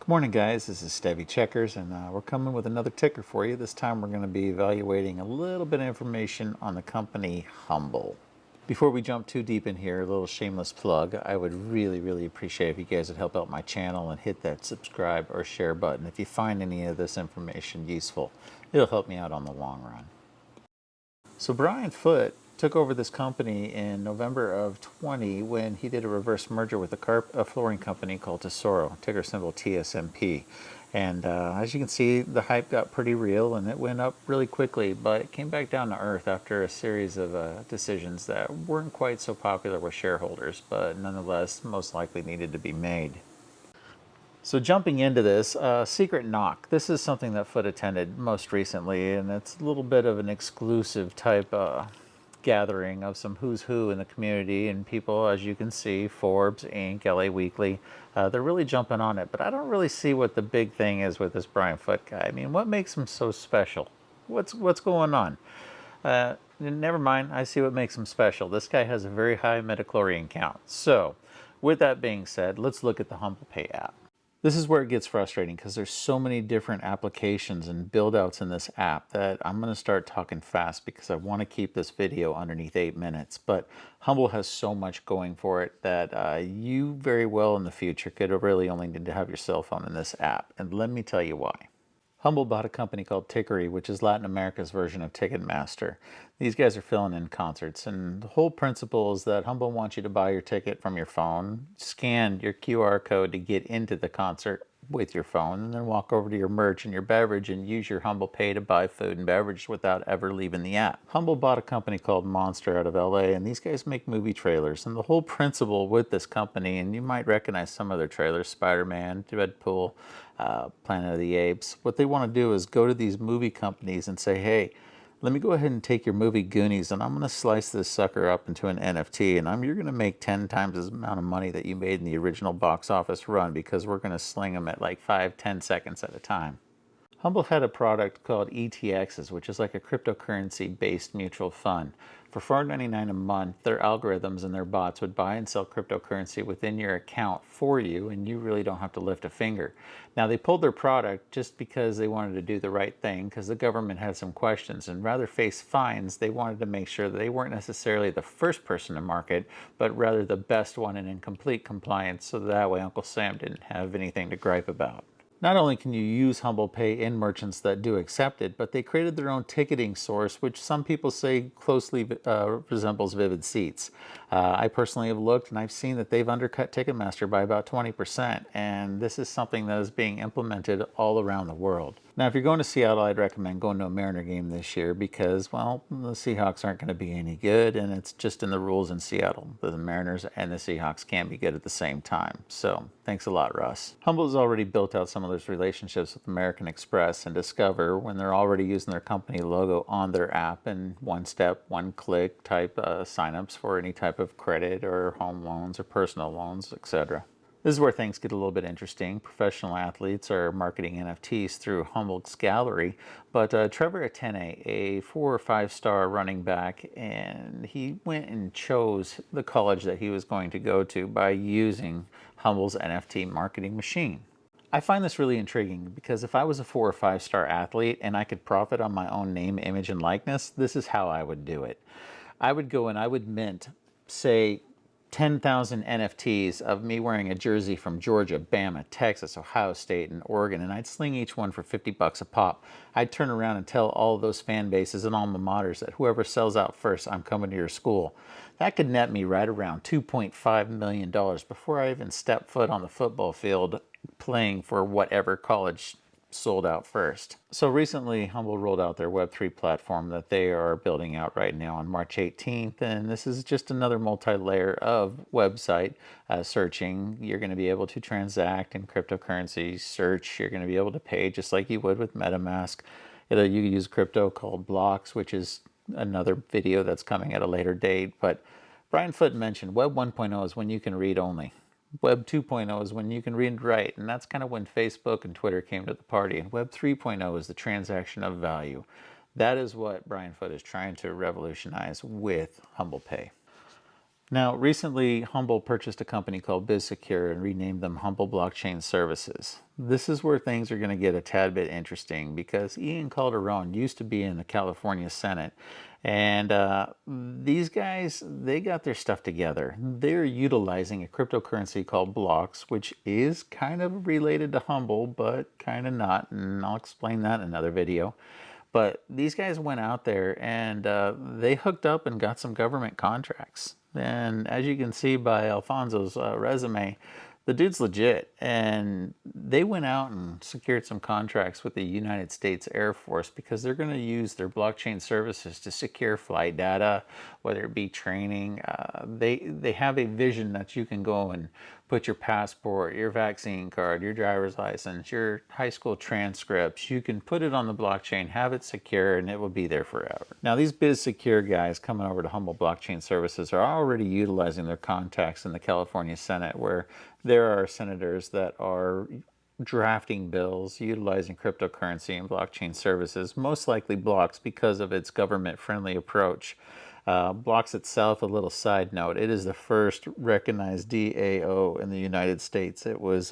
Good morning, guys. This is Stevey Checkers, and we're coming with another ticker for you. This time we're going to be evaluating a little bit of information on the company Humbl. Before we jump too deep in here, a little shameless plug. I would really appreciate if you guys would help out my channel and hit that subscribe or share button if you find any of this information useful. It'll help me out on the long run. So Brian Foote took over this company in November of 20 when he did a reverse merger with a flooring company called Tesoro, ticker symbol TSMP. And as you can see, the hype got pretty real and it went up really quickly, but it came back down to earth after a series of decisions that weren't quite so popular with shareholders, but nonetheless most likely needed to be made. So jumping into this, Secret Knock. This is something that Foote attended most recently, and it's a little bit of an exclusive type gathering of some who's who in the community and people, as you can see, Forbes, Inc., LA Weekly. They're really jumping on it, but I don't really see what the big thing is with this Brian Foote guy. I mean, what makes him so special? What's going on? Never mind, I see what makes him special. This guy has a very high metachlorian count. So, with that being said, let's look at the Humbl Pay app. This is where it gets frustrating because there's so many different applications and build-outs in this app that I'm going to start talking fast because I want to keep this video underneath 8 minutes. But Humbl has so much going for it that you very well in the future could really only need to have your cell phone in this app. And let me tell you why. Humbl bought a company called Tickery, which is Latin America's version of Ticketmaster. These guys are filling in concerts, and the whole principle is that Humbl wants you to buy your ticket from your phone, scan your QR code to get into the concert with your phone, and then walk over to your merch and your beverage and use your Humbl Pay to buy food and beverage without ever leaving the app. Humbl bought a company called Monster out of LA, and these guys make movie trailers. And the whole principle with this company, and you might recognize some of their trailers, Spider-Man, Deadpool, Planet of the Apes. What they want to do is go to these movie companies and say, hey, let me go ahead and take your movie Goonies and I'm going to slice this sucker up into an NFT, and you're going to make 10 times the amount of money that you made in the original box office run because we're going to sling them at like 5-10 seconds at a time. Humbl had a product called ETXs, which is like a cryptocurrency-based mutual fund. For $4.99 a month, their algorithms and their bots would buy and sell cryptocurrency within your account for you, and you really don't have to lift a finger. Now, they pulled their product just because they wanted to do the right thing, because the government had some questions, and rather face fines, they wanted to make sure that they weren't necessarily the first person to market, but rather the best one and in complete compliance, so that way Uncle Sam didn't have anything to gripe about. Not only can you use Humbl Pay in merchants that do accept it, but they created their own ticketing source, which some people say closely resembles Vivid Seats. I personally have looked and I've seen that they've undercut Ticketmaster by about 20%, and this is something that is being implemented all around the world. Now, if you're going to Seattle, I'd recommend going to a Mariner game this year because, well, the Seahawks aren't going to be any good, and it's just in the rules in Seattle. The Mariners and the Seahawks can't be good at the same time. So, thanks a lot, Russ. Humbl has already built out some of those relationships with American Express and Discover when they're already using their company logo on their app and one-step, one-click type signups for any type of credit or home loans or personal loans, etc. This is where things get a little bit interesting. Professional athletes are marketing NFTs through Humbl's gallery, but Trevor Etienne, a 4 or 5 star running back, and he went and chose the college that he was going to go to by using Humbl's NFT marketing machine. I find this really intriguing because if I was a 4 or 5 star athlete and I could profit on my own name, image, and likeness, this is how I would do it. I would go and I would mint, say, 10,000 NFTs of me wearing a jersey from Georgia, Bama, Texas, Ohio State, and Oregon, and I'd sling each one for 50 bucks a pop. I'd turn around and tell all of those fan bases and alma maters that whoever sells out first, I'm coming to your school. That could net me right around $2.5 million before I even step foot on the football field playing for whatever college sold out first. So recently, Humbl rolled out their Web3 platform that they are building out right now on March 18th, and this is just another multi-layer of website searching. You're going to be able to transact in cryptocurrency, search. You're going to be able to pay just like you would with MetaMask. You use crypto called blocks, which is another video that's coming at a later date. But Brian Foote mentioned Web 1.0 is when you can read only. Web 2.0 is when you can read and write, and that's kind of when Facebook and Twitter came to the party. And Web 3.0 is the transaction of value. That is what Brian Foote is trying to revolutionize with Humbl Pay. Now, recently, Humbl purchased a company called BizSecure and renamed them Humbl Blockchain Services. This is where things are going to get a tad bit interesting because Ian Calderon used to be in the California Senate, and these guys, they got their stuff together. They're utilizing a cryptocurrency called Blocks, which is kind of related to Humbl, but kind of not, and I'll explain that in another video. But these guys went out there and they hooked up and got some government contracts. And as you can see by Alfonso's resume, the dude's legit. And they went out and secured some contracts with the United States Air Force because they're going to use their blockchain services to secure flight data, whether it be training. They have a vision that you can go and put your passport, your vaccine card, your driver's license, your high school transcripts. You can put it on the blockchain, have it secure, and it will be there forever. Now, these BizSecure guys coming over to Humbl Blockchain Services are already utilizing their contacts in the California Senate, where there are senators that are drafting bills utilizing cryptocurrency and blockchain services, most likely Blocks because of its government-friendly approach. Blocks itself, a little side note, it is the first recognized DAO in the United States. It was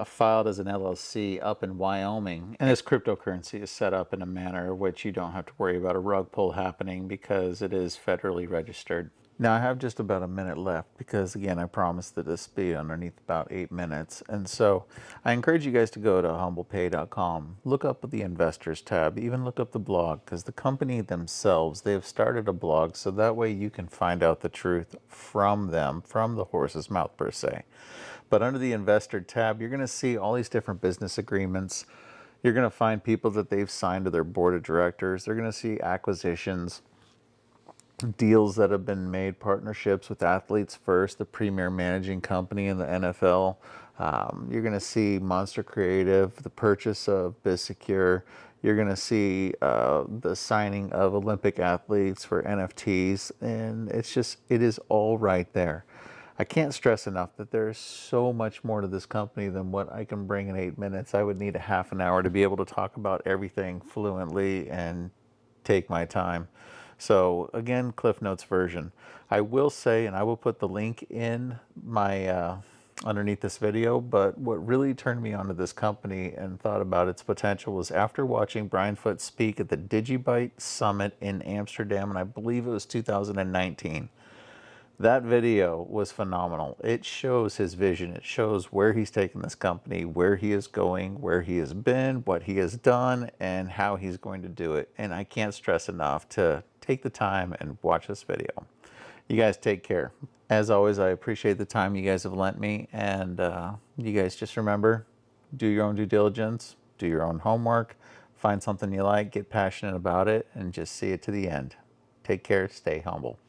filed as an LLC up in Wyoming, and this cryptocurrency is set up in a manner which you don't have to worry about a rug pull happening because it is federally registered. Now I have just about a minute left because, again, I promised that this be underneath about 8 minutes. And so I encourage you guys to go to humblpay.com, look up the investors tab, even look up the blog, because the company themselves, they have started a blog so that way you can find out the truth from them, from the horse's mouth per se. But under the investor tab, you're going to see all these different business agreements. You're going to find people that they've signed to their board of directors. They're going to see acquisitions, deals that have been made, partnerships with Athletes First, the premier managing company in the NFL. You're going to see Monster Creative, the purchase of BizSecure. You're going to see the signing of Olympic athletes for NFTs, and it is all right there. I can't stress enough that there's so much more to this company than what I can bring in 8 minutes. I would need a half an hour to be able to talk about everything fluently and take my time. So again, Cliff Notes version. I will say, and I will put the link in my underneath this video, but what really turned me onto this company and thought about its potential was after watching Brian Foote speak at the DigiByte Summit in Amsterdam, and I believe it was 2019. That video was phenomenal. It shows his vision. It shows where he's taken this company, where he is going, where he has been, what he has done, and how he's going to do it. And I can't stress enough to take the time and watch this video. You guys take care. As always, I appreciate the time you guys have lent me. And you guys just remember, do your own due diligence, do your own homework, find something you like, get passionate about it, and just see it to the end. Take care, stay humble.